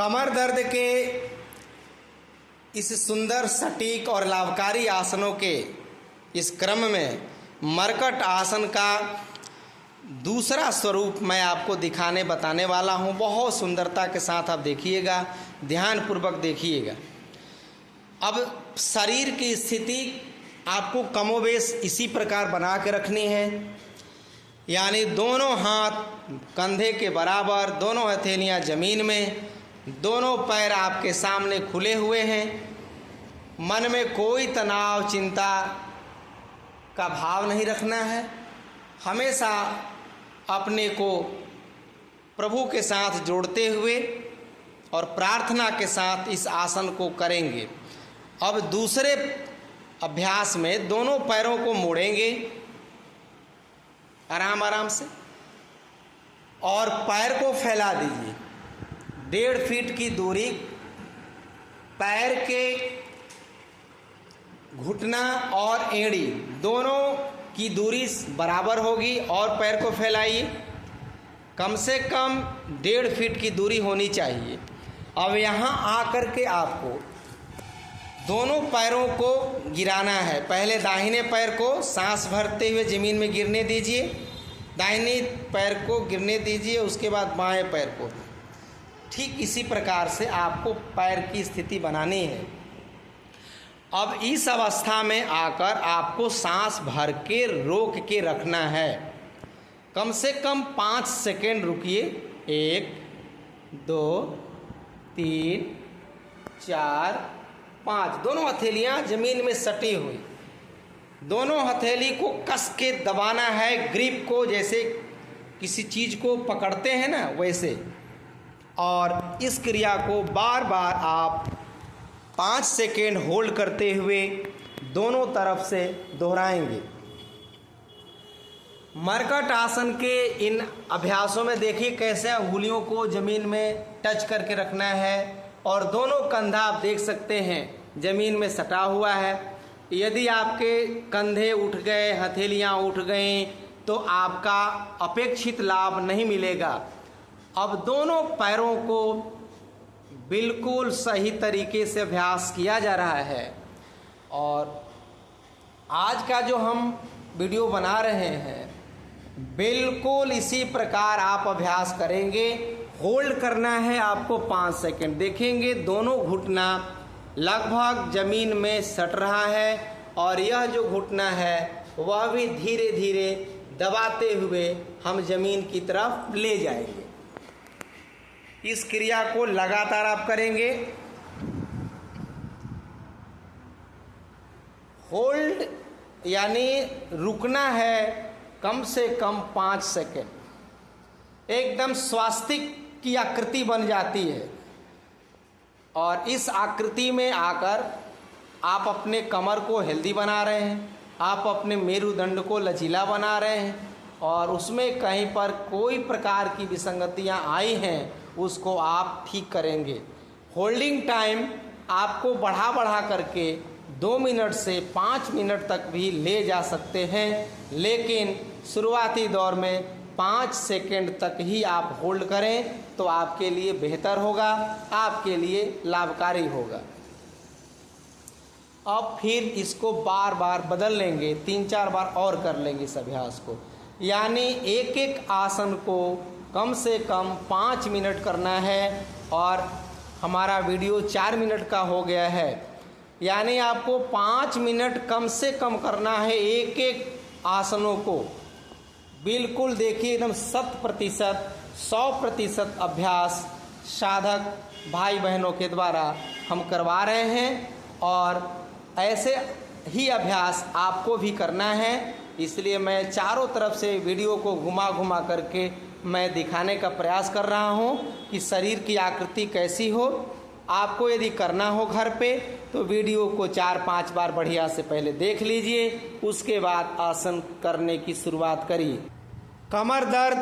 कमर दर्द के इस सुंदर सटीक और लाभकारी आसनों के इस क्रम में मरकट आसन का दूसरा स्वरूप मैं आपको दिखाने बताने वाला हूँ। बहुत सुंदरता के साथ आप देखिएगा, ध्यानपूर्वक देखिएगा। अब शरीर की स्थिति आपको कमोबेश इसी प्रकार बना के रखनी है, यानी दोनों हाथ कंधे के बराबर, दोनों हथेलियां जमीन में, दोनों पैर आपके सामने खुले हुए हैं। मन में कोई तनाव चिंता का भाव नहीं रखना है। हमेशा अपने को प्रभु के साथ जोड़ते हुए और प्रार्थना के साथ इस आसन को करेंगे। अब दूसरे अभ्यास में दोनों पैरों को मोड़ेंगे आराम आराम से और पैर को फैला दीजिए। 1.5 फीट की दूरी पैर के घुटना और एड़ी दोनों की दूरी बराबर होगी और पैर को फैलाइए। कम से कम 1.5 फीट की दूरी होनी चाहिए। अब यहाँ आकर के आपको दोनों पैरों को गिराना है। पहले दाहिने पैर को सांस भरते हुए ज़मीन में गिरने दीजिए, दाहिने पैर को गिरने दीजिए, उसके बाद बाएं पैर को। ठीक इसी प्रकार से आपको पैर की स्थिति बनानी है। अब इस अवस्था में आकर आपको सांस भर के रोक के रखना है। कम से कम 5 सेकेंड रुकिए। 1 2 3 4 5। दोनों हथेलियां जमीन में सटी हुई, दोनों हथेली को कस के दबाना है, ग्रिप को जैसे किसी चीज़ को पकड़ते हैं ना वैसे। और इस क्रिया को बार बार आप 5 सेकेंड होल्ड करते हुए दोनों तरफ से दोहराएंगे। मरकट आसन के इन अभ्यासों में देखिए कैसे अंगुलियों को ज़मीन में टच करके रखना है और दोनों कंधा आप देख सकते हैं ज़मीन में सटा हुआ है। यदि आपके कंधे उठ गए, हथेलियां उठ गई तो आपका अपेक्षित लाभ नहीं मिलेगा। अब दोनों पैरों को बिल्कुल सही तरीके से अभ्यास किया जा रहा है और आज का जो हम वीडियो बना रहे हैं बिल्कुल इसी प्रकार आप अभ्यास करेंगे। होल्ड करना है आपको 5 सेकेंड। देखेंगे दोनों घुटना लगभग ज़मीन में सट रहा है और यह जो घुटना है वह भी धीरे धीरे दबाते हुए हम ज़मीन की तरफ ले जाएंगे। इस क्रिया को लगातार आप करेंगे। होल्ड यानी रुकना है कम से कम 5 सेकेंड। एकदम स्वास्तिक की आकृति बन जाती है और इस आकृति में आकर आप अपने कमर को हेल्दी बना रहे हैं, आप अपने मेरुदंड को लचीला बना रहे हैं और उसमें कहीं पर कोई प्रकार की विसंगतियां आई हैं उसको आप ठीक करेंगे। होल्डिंग टाइम आपको बढ़ा करके 2 मिनट से 5 मिनट तक भी ले जा सकते हैं, लेकिन शुरुआती दौर में 5 सेकेंड तक ही आप होल्ड करें तो आपके लिए बेहतर होगा, आपके लिए लाभकारी होगा। अब फिर इसको बार बार बदल लेंगे, 3-4 बार और कर लेंगे इस अभ्यास को। यानी एक एक आसन को कम से कम 5 मिनट करना है और हमारा वीडियो 4 मिनट का हो गया है। यानी आपको 5 मिनट कम से कम करना है एक एक आसनों को। बिल्कुल देखिए एकदम 100% अभ्यास साधक भाई बहनों के द्वारा हम करवा रहे हैं और ऐसे ही अभ्यास आपको भी करना है। इसलिए मैं चारों तरफ से वीडियो को घुमा करके मैं दिखाने का प्रयास कर रहा हूं कि शरीर की आकृति कैसी हो। आपको यदि करना हो घर पे तो वीडियो को 4-5 बार बढ़िया से पहले देख लीजिए, उसके बाद आसन करने की शुरुआत करिए। कमर दर्द